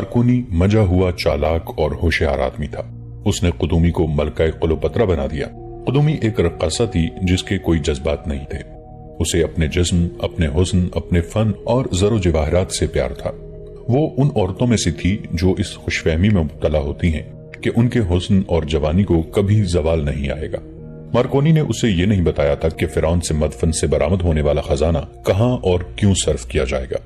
Markovnikov मजा हुआ चालाक और होशियार आदमी था। उसने कुदूमी को मलका क्लोपत्रा बना दिया। कुदूमी एक रक्कासा थी जिसके कोई जज्बात नहीं थे। उसे अपने जिस्म, अपने हुस्न, अपने फन और ज़रो जवाहरात से प्यार था। वो उन औरतों में से थी जो इस खुशफहमी में मुब्तला होती हैं कि उनके हुस्न और जवानी को कभी जवाल नहीं आएगा। मार्कोनी ने उसे ये नहीं बताया था कि फिरौन से मदफन से बरामद होने वाला खजाना कहाँ और क्यों सर्व किया जाएगा।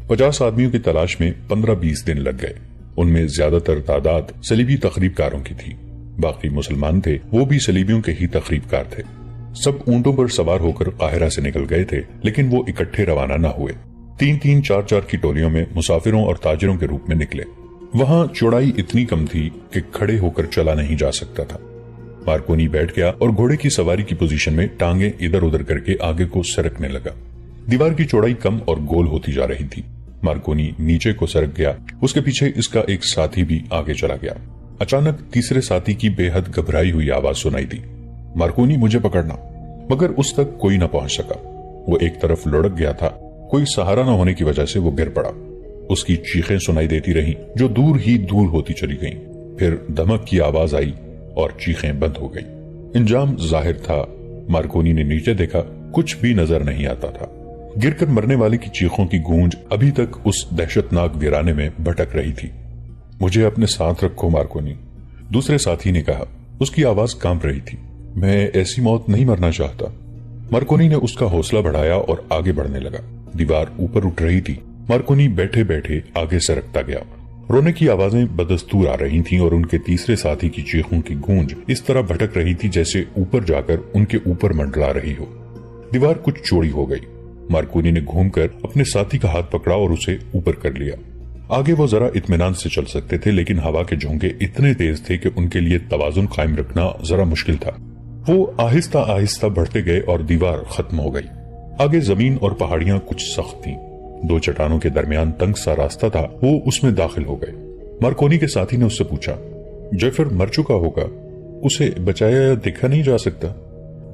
50 आदमियों की तलाश में 15-20 दिन लग गए। उनमें ज्यादातर तादाद सलीबी तखरीबकारों की थी। बाकी मुसलमान थे, वो भी सलीबियों के ही तखरीबकार थे। सब ऊंटों पर सवार होकर काहिरा से निकल गए थे, लेकिन वो इकट्ठे रवाना न हुए। 3-3, 4-4 की टोलियों में मुसाफिरों और ताजिरों के रूप में निकले। वहां चौड़ाई इतनी कम थी कि खड़े होकर चला नहीं जा सकता था। मार्कोनी बैठ गया और घोड़े की सवारी की पोजीशन में टांगे इधर उधर करके आगे को सरकने लगा। दीवार की चौड़ाई कम और गोल होती जा रही थी। मार्कोनी नीचे को सरक गया। उसके पीछे इसका एक साथी भी आगे चला गया। अचानक तीसरे साथी की बेहद घबराई हुई आवाज सुनाई दी, मार्कोनी मुझे पकड़ना। मगर उस तक कोई न पहुंच सका। वो एक तरफ लुढ़क गया था। कोई सहारा न होने की वजह से वो गिर पड़ा। उसकी चीखें सुनाई देती रहीं, जो दूर ही दूर होती चली गईं। फिर धमक की आवाज आई और चीखें बंद हो गई। इंजाम जाहिर था। मार्कोनी ने नीचे देखा, कुछ भी नजर नहीं आता था। गिरकर मरने वाले की चीखों की गूंज अभी तक उस दहशतनाक वीराने में भटक रही थी। मुझे अपने साथ रखो मार्कोनी, दूसरे साथी ने कहा। उसकी आवाज कांप रही थी। मैं ऐसी मौत नहीं मरना चाहता। मार्कोनी ने उसका हौसला बढ़ाया और आगे बढ़ने लगा। दीवार ऊपर उठ रही थी। मार्कोनी बैठे बैठे आगे सरकता गया। रोने की आवाजें बदस्तूर आ रही थीं और उनके तीसरे साथी की चीखों की गूंज इस तरह भटक रही थी जैसे ऊपर जाकर उनके ऊपर मंडरा रही हो। दीवार कुछ चौड़ी हो गई। मार्कोनी ने घूमकर अपने साथी का हाथ पकड़ा और उसे ऊपर कर लिया। आगे वो जरा इत्मीनान से चल सकते थे, लेकिन हवा के झोंके इतने तेज थे कि उनके लिए तवाजुन कायम रखना जरा मुश्किल था। वो आहिस्ता आहिस्ता बढ़ते गए और दीवार खत्म हो गई। आगे जमीन और पहाड़ियां कुछ सख्त थीं। 2 चट्टानों के दरमियान तंग सा रास्ता था। वो उसमें दाखिल हो गए। मार्कोनी के साथी ने उससे पूछा, जेफर मर चुका होगा, उसे बचाया या देखा नहीं जा सकता?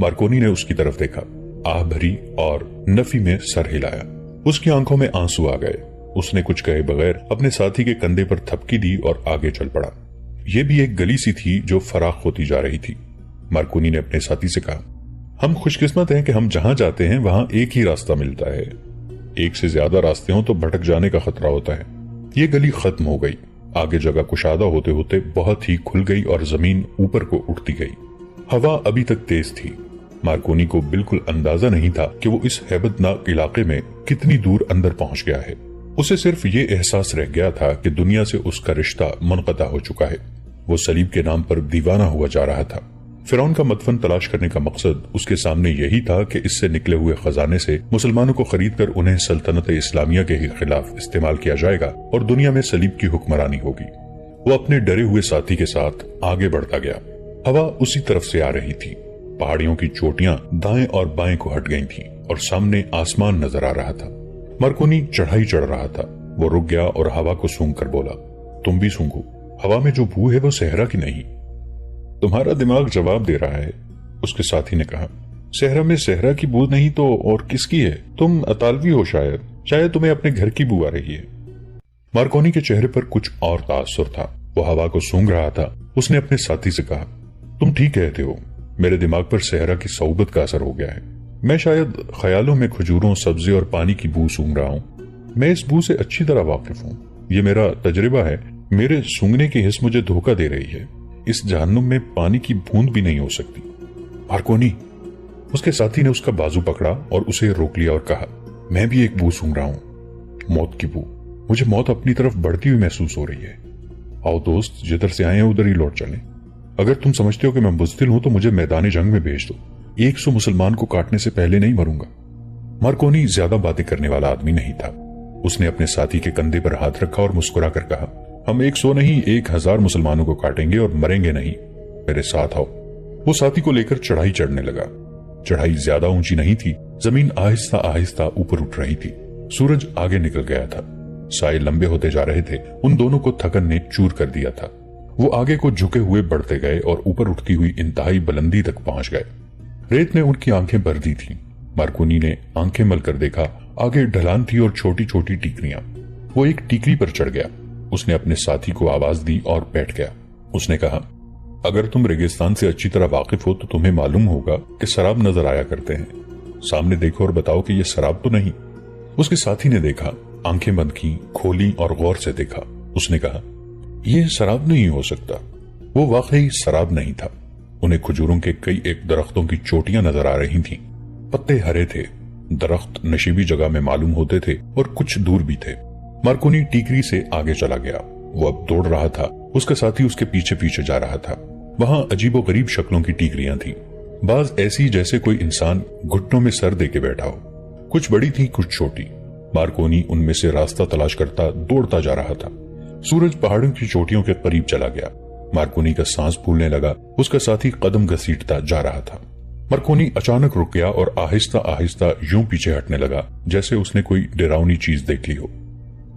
मार्कोनी ने उसकी तरफ देखा, आह भरी और नफी में सर हिलाया। उसकी आंखों में आंसू आ गए। उसने कुछ कहे बगैर अपने साथी के कंधे पर थपकी दी और आगे चल पड़ा। यह भी एक गली सी थी जो फराख होती जा रही थी। मार्कोनी ने अपने साथी से कहा, हम खुशकिस्मत हैं कि हम जहां जाते हैं वहां एक ही रास्ता मिलता है। एक से ज्यादा रास्ते हों तो भटक जाने का खतरा होता है। ये गली खत्म हो गई। आगे जगह कुशादा होते होते बहुत ही खुल गई और जमीन ऊपर को उठती गई। हवा अभी तक तेज थी। मार्कोनी को बिल्कुल अंदाजा नहीं था कि वो इस हैबतनाक इलाके में कितनी दूर अंदर पहुंच गया है। उसे सिर्फ ये एहसास रह गया था कि दुनिया से उसका रिश्ता मुनक़ता हो चुका है। वो सलीब के नाम पर दीवाना हुआ जा रहा था। फिरौन का मदफन तलाश करने का मकसद उसके सामने यही था कि इससे निकले हुए खजाने से मुसलमानों को खरीद कर उन्हें सल्तनत इस्लामिया के खिलाफ इस्तेमाल किया जाएगा और दुनिया में सलीब की हुक्मरानी होगी। वो अपने डरे हुए साथी के साथ आगे बढ़ता गया। हवा उसी तरफ से आ रही थी। पहाड़ियों की चोटियां दाएं और बाएं को हट गई थीं और सामने आसमान नजर आ रहा था। मार्कोनी चढ़ाई चढ़ रहा था। वो रुक गया और हवा को सूंघ कर बोला, तुम भी सूंघो। हवा में जो बू है वो सहरा की नहीं। तुम्हारा दिमाग जवाब दे रहा है, उसके साथी ने कहा। सहरा में सहरा की बू नहीं तो और किसकी है? तुम अतालवी हो शायद तुम्हें अपने घर की बू आ रही है। मार्कोनी के चेहरे पर कुछ और तासुर था। वो हवा को सूंघ रहा था। उसने अपने साथी से कहा, तुम ठीक कहते हो, मेरे दिमाग पर सहरा की सौबत का असर हो गया है। मैं शायद ख्यालों में खजूरों, सब्जी और पानी की बू सूंघ रहा हूँ। मैं इस बू से अच्छी तरह वाकिफ हूँ। ये मेरा तजुर्बा है। मेरे सूंघने की हिस्स मुझे धोखा दे रही है। इस जहन्नुम में पानी की बूंद भी नहीं हो सकती। मार्कोनी, उसके साथी ने उसका बाजू पकड़ा और उसे रोक लिया और कहा, मैं भी एक बू सूंघ रहा हूँ, मौत की बू। मुझे मौत अपनी तरफ बढ़ती हुई महसूस हो रही है। आओ दोस्त, जिधर से आए हैं उधर ही लौट चलें। अगर तुम समझते हो कि मैं बुज़दिल हूं तो मुझे मैदान जंग में भेज दो। 100 मुसलमान को काटने से पहले नहीं मरूंगा। मार्कोनी ज्यादा बातें करने वाला आदमी नहीं था। उसने अपने साथी के कंधे पर हाथ रखा और मुस्कुरा कर कहा, हम 100 नहीं 1000 मुसलमानों को काटेंगे और मरेंगे नहीं। मेरे साथ आओ। वो साथी को लेकर चढ़ाई चढ़ने लगा। चढ़ाई ज्यादा ऊंची नहीं थी। जमीन आहिस्ता आहिस्ता ऊपर उठ रही थी। सूरज आगे निकल गया था। साए लंबे होते जा रहे थे। उन दोनों को थकन ने चूर कर दिया था। वो आगे को झुके हुए बढ़ते गए और ऊपर उठती हुई इंतहाई बुलंदी तक पहुंच गए। रेत ने उनकी आंखें भर दी थीं। मार्कोनी ने आंखें मल कर देखा। आगे ढलान थी और छोटी छोटी टीकरियां। वो एक टीकरी पर चढ़ गया। اس نے اپنے ساتھی کو آواز دی اور بیٹھ گیا۔ اس نے کہا، اگر تم ریگستان سے اچھی طرح واقف ہو تو تمہیں معلوم ہوگا کہ سراب نظر آیا کرتے ہیں، سامنے دیکھو اور بتاؤ کہ یہ سراب تو نہیں۔ اس کے ساتھی نے دیکھا، آنکھیں بند کی، کھولی اور غور سے دیکھا۔ اس نے کہا، یہ سراب نہیں ہو سکتا۔ وہ واقعی سراب نہیں تھا۔ انہیں کھجوروں کے کئی ایک درختوں کی چوٹیاں نظر آ رہی تھیں، پتے ہرے تھے، درخت نشیبی جگہ میں معلوم ہوتے تھے اور کچھ دور بھی تھے۔ مارکونی ٹیکری سے آگے چلا گیا۔ وہ اب دوڑ رہا تھا، اس کا ساتھی اس کے پیچھے پیچھے جا رہا تھا۔ وہاں عجیب و غریب شکلوں کی ٹیکریاں تھیں، بعض ایسی جیسے کوئی انسان گھٹنوں میں سر دے کے بیٹھا ہو، کچھ بڑی تھی کچھ چھوٹی۔ مارکونی ان میں سے راستہ تلاش کرتا دوڑتا جا رہا تھا۔ سورج پہاڑوں کی چوٹیوں کے قریب چلا گیا۔ مارکونی کا سانس پھولنے لگا، اس کا ساتھی قدم گھسیٹتا جا رہا تھا۔ مارکونی اچانک رک گیا اور آہستہ آہستہ یوں پیچھے ہٹنے لگا جیسے اس نے کوئی ڈراؤنی چیز دیکھ لی ہو۔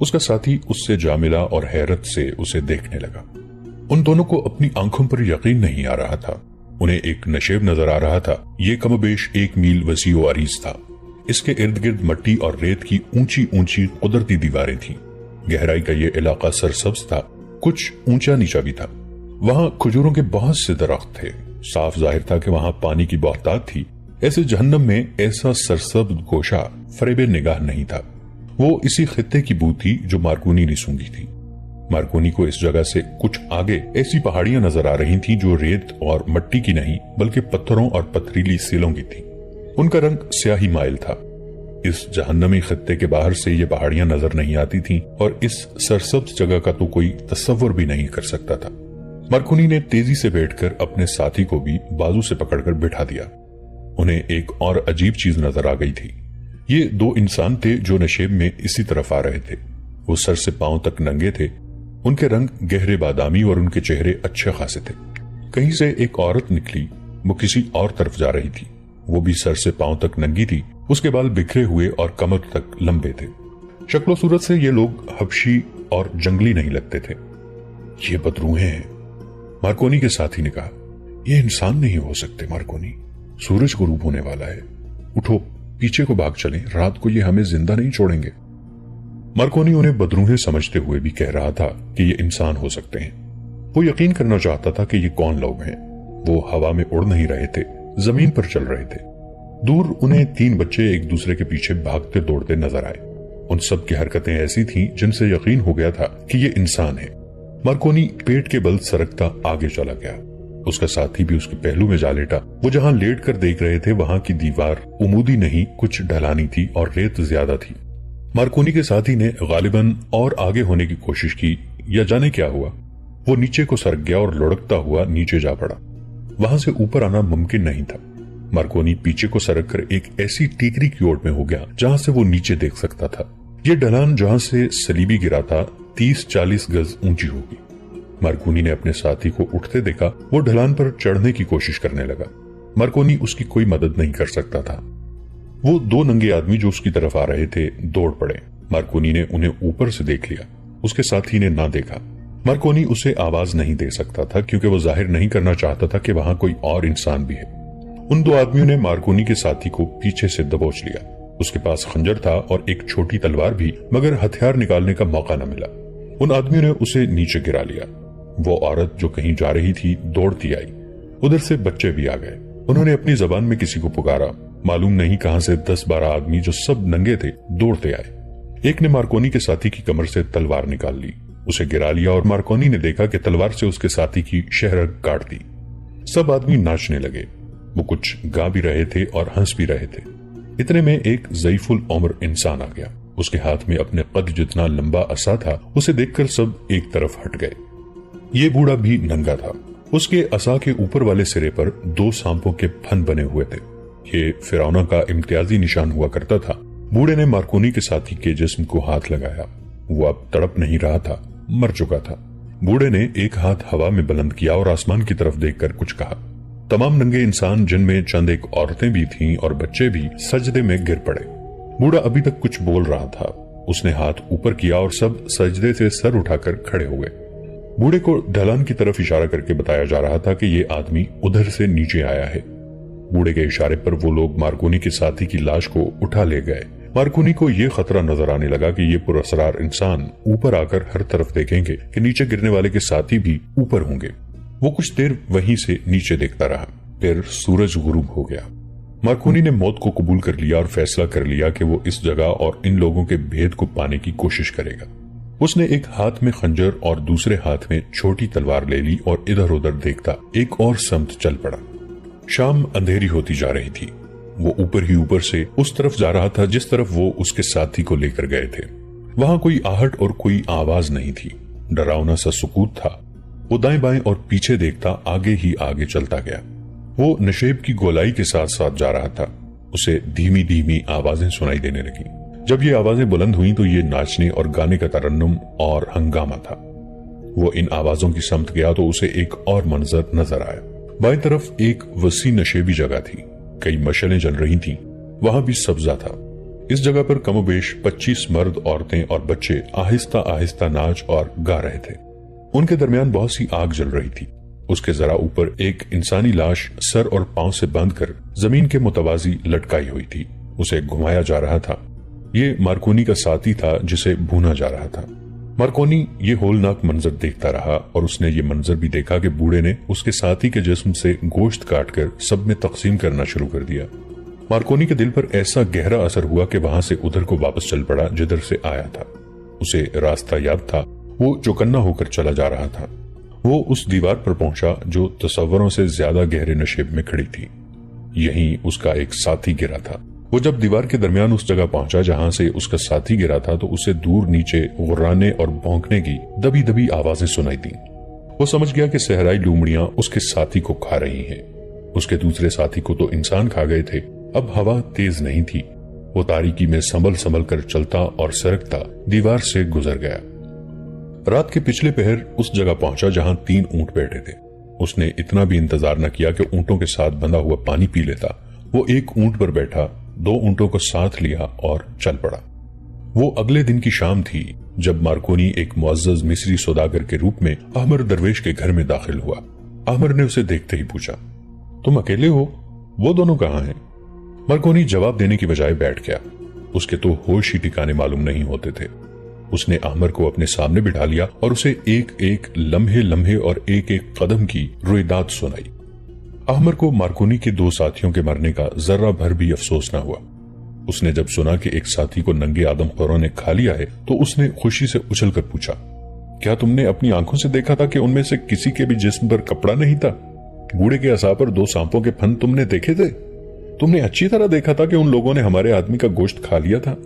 اس کا ساتھی اس سے جا ملا اور حیرت سے اسے دیکھنے لگا۔ ان دونوں کو اپنی آنکھوں پر یقین نہیں آ رہا تھا۔ انہیں ایک نشیب نظر آ رہا تھا۔ یہ کم و بیش 1 میل وسیع و عریض تھا۔ اس کے ارد گرد مٹی اور ریت کی اونچی اونچی قدرتی دیواریں تھیں۔ گہرائی کا یہ علاقہ سرسبز تھا، کچھ اونچا نیچا بھی تھا۔ وہاں کھجوروں کے بہت سے درخت تھے۔ صاف ظاہر تھا کہ وہاں پانی کی بہتات تھی۔ ایسے جہنم میں ایسا سرسبز گوشہ فریب نگاہ نہیں تھا۔ وہ اسی خطے کی بو تھی جو مارکونی نے سونگھی تھی۔ مارکونی کو اس جگہ سے کچھ آگے ایسی پہاڑیاں نظر آ رہی تھیں جو ریت اور مٹی کی نہیں بلکہ پتھروں اور پتھریلی سیلوں کی تھی۔ ان کا رنگ سیاہی مائل تھا۔ اس جہنمی خطے کے باہر سے یہ پہاڑیاں نظر نہیں آتی تھیں اور اس سرسبز جگہ کا تو کوئی تصور بھی نہیں کر سکتا تھا۔ مارکونی نے تیزی سے بیٹھ کر اپنے ساتھی کو بھی بازو سے پکڑ کر بٹھا دیا۔ انہیں ایک اور عجیب چیز نظر آ گئی تھی۔ یہ 2 انسان تھے جو نشیب میں اسی طرف آ رہے تھے۔ وہ سر سے پاؤں تک ننگے تھے۔ ان کے رنگ گہرے بادامی اور ان کے چہرے اچھے خاصے تھے۔ کہیں سے ایک عورت نکلی، وہ کسی اور طرف جا رہی تھی۔ وہ بھی سر سے پاؤں تک ننگی تھی۔ اس کے بال بکھرے ہوئے اور کمر تک لمبے تھے۔ شکل و صورت سے یہ لوگ حبشی اور جنگلی نہیں لگتے تھے۔ یہ بدروہیں ہیں، مارکونی کے ساتھی نے کہا۔ یہ انسان نہیں ہو سکتے مارکونی، سورج غروب ہونے والا ہے، اٹھو پیچھے کو بھاگ چلیں، رات کو یہ ہمیں زندہ نہیں چھوڑیں گے۔ مارکونی انہیں بدروہیں سمجھتے ہوئے بھی کہہ رہا تھا کہ یہ انسان ہو سکتے ہیں۔ وہ یقین کرنا چاہتا تھا کہ یہ کون لوگ ہیں۔ وہ ہوا میں اڑ نہیں رہے تھے، زمین پر چل رہے تھے۔ دور انہیں 3 بچے ایک دوسرے کے پیچھے بھاگتے دوڑتے نظر آئے۔ ان سب کی حرکتیں ایسی تھیں جن سے یقین ہو گیا تھا کہ یہ انسان ہے۔ مارکونی پیٹ کے بل سرکتا آگے چلا گیا۔ اس کا ساتھی بھی اس کے پہلو میں جا لیٹا۔ وہ جہاں لیٹ کر دیکھ رہے تھے وہاں کی دیوار عمودی نہیں کچھ ڈھلانی تھی اور ریت زیادہ تھی۔ مارکونی کے ساتھی نے غالباً اور آگے ہونے کی کوشش کی یا جانے کیا ہوا، وہ نیچے کو سرک گیا اور لڑکتا ہوا نیچے جا پڑا۔ وہاں سے اوپر آنا ممکن نہیں تھا۔ مارکونی پیچھے کو سرک کر ایک ایسی ٹیکری کی اوٹ میں ہو گیا جہاں سے وہ نیچے دیکھ سکتا تھا۔ یہ ڈھلان جہاں سے سلیبی گرا تھا 30-40 گز اونچی ہوگی۔ مارکونی نے اپنے ساتھی کو اٹھتے دیکھا۔ وہ ڈھلان پر چڑھنے کی کوشش کرنے لگا۔ مارکونی اس کی کوئی مدد نہیں کر سکتا تھا۔ وہ 2 ننگے آدمی جو اس کی طرف آ رہے تھے دوڑ پڑے۔ مارکونی نے انہیں اوپر سے دیکھ لیا، اس کے ساتھی نے نہ دیکھا۔ مارکونی اسے آواز نہیں دے سکتا تھا کیونکہ وہ ظاہر نہیں کرنا چاہتا تھا کہ وہاں کوئی اور انسان بھی ہے۔ ان 2 آدمیوں نے مارکونی کے ساتھی کو پیچھے سے دبوچ لیا۔ اس کے پاس خنجر تھا اور ایک چھوٹی تلوار بھی، مگر ہتھیار نکالنے کا موقع نہ ملا۔ ان آدمیوں نے اسے نیچے گرا لیا۔ وہ عورت جو کہیں جا رہی تھی دوڑتی آئی۔ ادھر سے بچے بھی آ گئے۔ انہوں نے اپنی زبان میں کسی کو پکارا۔ معلوم نہیں کہاں سے 10-12 آدمی جو سب ننگے تھے دوڑتے آئے۔ ایک نے مارکونی کے ساتھی کی کمر سے تلوار نکال لی، اسے گرا لیا اور مارکونی نے دیکھا کہ تلوار سے اس کے ساتھی کی شہرگ کاٹ دی۔ سب آدمی ناچنے لگے۔ وہ کچھ گا بھی رہے تھے اور ہنس بھی رہے تھے۔ اتنے میں ایک ضعیف العمر انسان آ گیا۔ اس کے ہاتھ میں اپنے قد جتنا لمبا عصا تھا۔ اسے دیکھ کر سب ایک طرف ہٹ گئے۔ یہ بوڑھا بھی ننگا تھا۔ اس کے عصا کے اوپر والے سرے پر 2 سانپوں کے پھن بنے ہوئے تھے۔ یہ فرعون کا امتیازی نشان ہوا کرتا تھا۔ بوڑھے نے مارکونی کے ساتھی کے جسم کو ہاتھ لگایا۔ وہ اب تڑپ نہیں رہا تھا، مر چکا تھا۔ بوڑھے نے ایک ہاتھ ہوا میں بلند کیا اور آسمان کی طرف دیکھ کر کچھ کہا۔ تمام ننگے انسان جن میں چند ایک عورتیں بھی تھیں اور بچے بھی سجدے میں گر پڑے۔ بوڑھا ابھی تک کچھ بول رہا تھا۔ اس نے ہاتھ اوپر کیا اور سب سجدے سے سر اٹھا کر کھڑے ہوئے۔ بوڑھے کو ڈھلان کی طرف اشارہ کر کے بتایا جا رہا تھا کہ یہ آدمی ادھر سے نیچے آیا ہے۔ بوڑھے کے اشارے پر وہ لوگ مارکونی کے ساتھی کی لاش کو اٹھا لے گئے मार्कोनी को ये खतरा नजर आने लगा कि ये पुरअसरार इंसान ऊपर आकर हर तरफ देखेंगे कि नीचे गिरने वाले के साथी भी ऊपर होंगे। वो कुछ देर वहीं से नीचे देखता रहा, फिर सूरज गुरूब हो गया। मार्कोनी ने मौत को कबूल कर लिया और फैसला कर लिया कि वो इस जगह और इन लोगों के भेद को पाने की कोशिश करेगा। उसने एक हाथ में खंजर और दूसरे हाथ में छोटी तलवार ले ली और इधर उधर देखता एक और समत चल पड़ा। शाम अंधेरी होती जा रही थी। वो ऊपर ही ऊपर से उस तरफ जा रहा था जिस तरफ वो उसके साथी को लेकर गए थे। वहां कोई आहट और कोई आवाज नहीं थी, डरावना सा सुकूत था। वो दाएं बाएं और पीछे देखता आगे ही आगे चलता गया। वो नशेब की गोलाई के साथ साथ जा रहा था। उसे धीमी धीमी आवाजें सुनाई देने लगी। जब ये आवाजें बुलंद हुई तो ये नाचने और गाने का तरन्नुम और हंगामा था। वो इन आवाजों की समत गया तो उसे एक और मंजर नजर आया। बाएं तरफ एक वसी नशेबी जगह थी, कई मशलें जल रही थीं। वहां भी सब्जा था। इस जगह पर कमोबेश 25 मर्द, औरतें और बच्चे आहिस्ता आहिस्ता नाच और गा रहे थे। उनके दरमियान बहुत सी आग जल रही थी। उसके जरा ऊपर एक इंसानी लाश सर और पांव से बांधकर जमीन के मुतवाजी लटकाई हुई थी। उसे घुमाया जा रहा था। ये मार्कोनी का साथी था जिसे भूना जा रहा था। मार्कोनी ये होलनाक मंजर देखता रहा और उसने ये मंजर भी देखा कि बूढ़े ने उसके साथी के जिस्म से गोश्त काटकर सब में तकसीम करना शुरू कर दिया। मार्कोनी के दिल पर ऐसा गहरा असर हुआ कि वहां से उधर को वापस चल पड़ा जिधर से आया था। उसे रास्ता याद था। वो चौकन्ना होकर चला जा रहा था। वो उस दीवार पर पहुंचा जो तस्वरों से ज्यादा गहरे नशेब में खड़ी थी। यहीं उसका एक साथी गिरा था। वो जब दीवार के दरमियान उस जगह पहुंचा जहां से उसका साथी गिरा था तो उसे दूर नीचे गुर्राने और भौंकने की दबी दबी आवाजें सुनाई दी। वो समझ गया कि सहराई लूमड़ियां उसके साथी को खा रही हैं। उसके दूसरे साथी को तो इंसान खा गए थे। अब हवा तेज नहीं थी। वो तारीकी में संभल संभल कर चलता और सरकता दीवार से गुजर गया। रात के पिछले पहर उस जगह पहुंचा जहां 3 ऊंट बैठे थे। उसने इतना भी इंतजार न किया कि ऊंटों के साथ बंधा हुआ पानी पी लेता। वो एक ऊंट पर बैठा, 2 ऊंटों को साथ लिया और चल पड़ा। वो अगले दिन की शाम थी जब मार्कोनी एक मुअज़्ज़ज़ मिस्री सौदागर के रूप में अहमर दरवेश के घर में दाखिल हुआ। अहमर ने उसे देखते ही पूछा, तुम अकेले हो? वो दोनों कहाँ हैं? मार्कोनी जवाब देने की बजाय बैठ गया। उसके तो होश ही ठिकाने मालूम नहीं होते थे। उसने अहमर को अपने सामने बिठा लिया और उसे एक एक लम्हे लम्हे और एक एक कदम की रोइदाद सुनाई। अहमर को मार्कोनी के 2 साथियों के मरने का जर्रा भर भी अफसोस न हुआ। उसने जब सुना कि एक साथी को नंगे आदमखोरों ने खा लिया है तो उसने खुशी से उछलकर पूछा, क्या तुमने अपनी आंखों से देखा था कि उनमें से किसी के भी जिस्म पर कपड़ा नहीं था? बूढ़े के असा पर 2 सांपों के फन तुमने देखे थे? तुमने अच्छी तरह देखा था कि उन लोगों ने हमारे आदमी का गोश्त खा लिया था।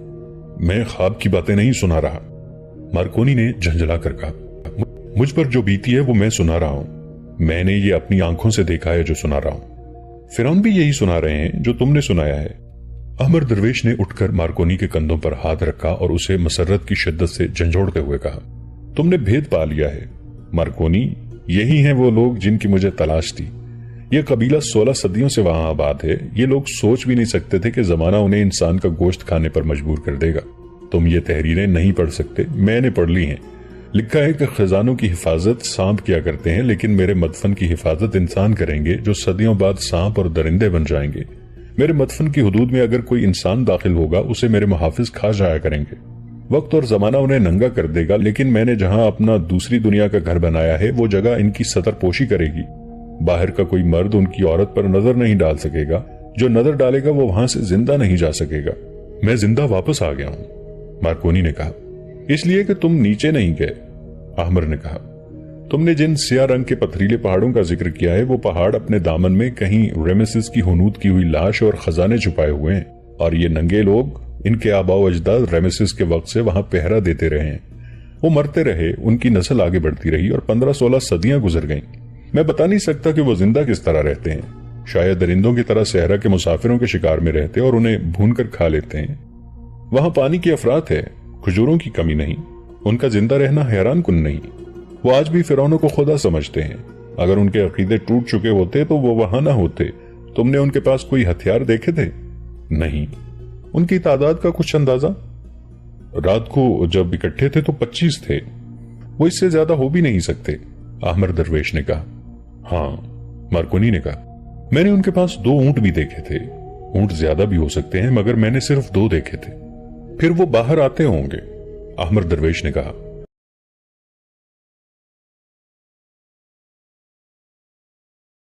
मैं ख्वाब की बातें नहीं सुना रहा, मार्कोनी ने झंझला कर कहा। मुझ पर जो बीती है वो मैं सुना रहा हूं। मैंने ये अपनी आंखों से देखा है जो सुना रहा हूं। फिरौन भी यही सुना रहे हैं जो तुमने सुनाया है। अहमर दरवेश ने उठकर मार्कोनी के कंधों पर हाथ रखा और उसे मसरत की शिद्दत से झंझोड़ते हुए कहा, तुमने भेद पा लिया है मार्कोनी। यही हैं वो लोग जिनकी मुझे तलाश थी। यह कबीला 16 सदियों से वहां आबाद है। ये लोग सोच भी नहीं सकते थे कि जमाना उन्हें इंसान का गोश्त खाने पर मजबूर कर देगा। तुम ये तहरीरें नहीं पढ़ सकते, मैंने पढ़ ली हैं। लिखा है कि खजानों की हिफाजत सांप किया करते हैं, लेकिन मेरे मदफन की हिफाजत इंसान करेंगे जो सदियों बाद सांप और दरिंदे बन जाएंगे। मेरे मदफन की हुदूद में अगर कोई इंसान दाखिल होगा उसे मेरे मुहाफिज खा जाया करेंगे। वक्त और जमाना उन्हें नंगा कर देगा, लेकिन मैंने जहां अपना दूसरी दुनिया का घर बनाया है वो जगह इनकी सतरपोशी करेगी। बाहर का कोई मर्द उनकी औरत पर नजर नहीं डाल सकेगा। जो नजर डालेगा वो वहां से जिंदा नहीं जा सकेगा। मैं जिंदा वापस आ गया हूं, मार्कोनी ने कहा। इसलिए कि तुम नीचे नहीं गए, अहमर ने कहा। तुमने जिन सिया रंग के पथरीले पहाड़ों का जिक्र किया है वो पहाड़ अपने दामन में कहीं रेमेसिस की हुनूद की हुई लाश और खजाने छुपाए हुए हैं, और ये नंगे लोग, इनके आबाओ अजदाद रेमेसिस के वक्त से वहां पहरा देते रहे हैं। वो मरते रहे, उनकी नस्ल आगे बढ़ती रही और 15-16 सदियां गुजर गईं। मैं बता नहीं सकता कि वो जिंदा किस तरह रहते हैं। शायद दरिंदों की तरह सहरा के मुसाफिरों के शिकार में रहते और उन्हें भूनकर खा लेते हैं। वहां पानी की अफरात है, खजूरों की कमी नहीं। उनका जिंदा रहना हैरान कुन नहीं। वो आज भी फिरौनों को खुदा समझते हैं। अगर उनके अकीदे टूट चुके होते तो वो वहां ना होते। तुमने उनके पास कोई हथियार देखे थे? नहीं। उनकी तादाद का कुछ अंदाजा? रात को जब इकट्ठे थे तो 25 थे। वो इससे ज्यादा हो भी नहीं सकते, अहमर दरवेश ने कहा। हाँ, मार्कोनी ने कहा। मैंने उनके पास 2 ऊंट भी देखे थे। ऊंट ज्यादा भी हो सकते हैं, मगर मैंने सिर्फ 2 देखे थे। پھر وہ باہر آتے ہوں گے۔ احمر درویش نے کہا،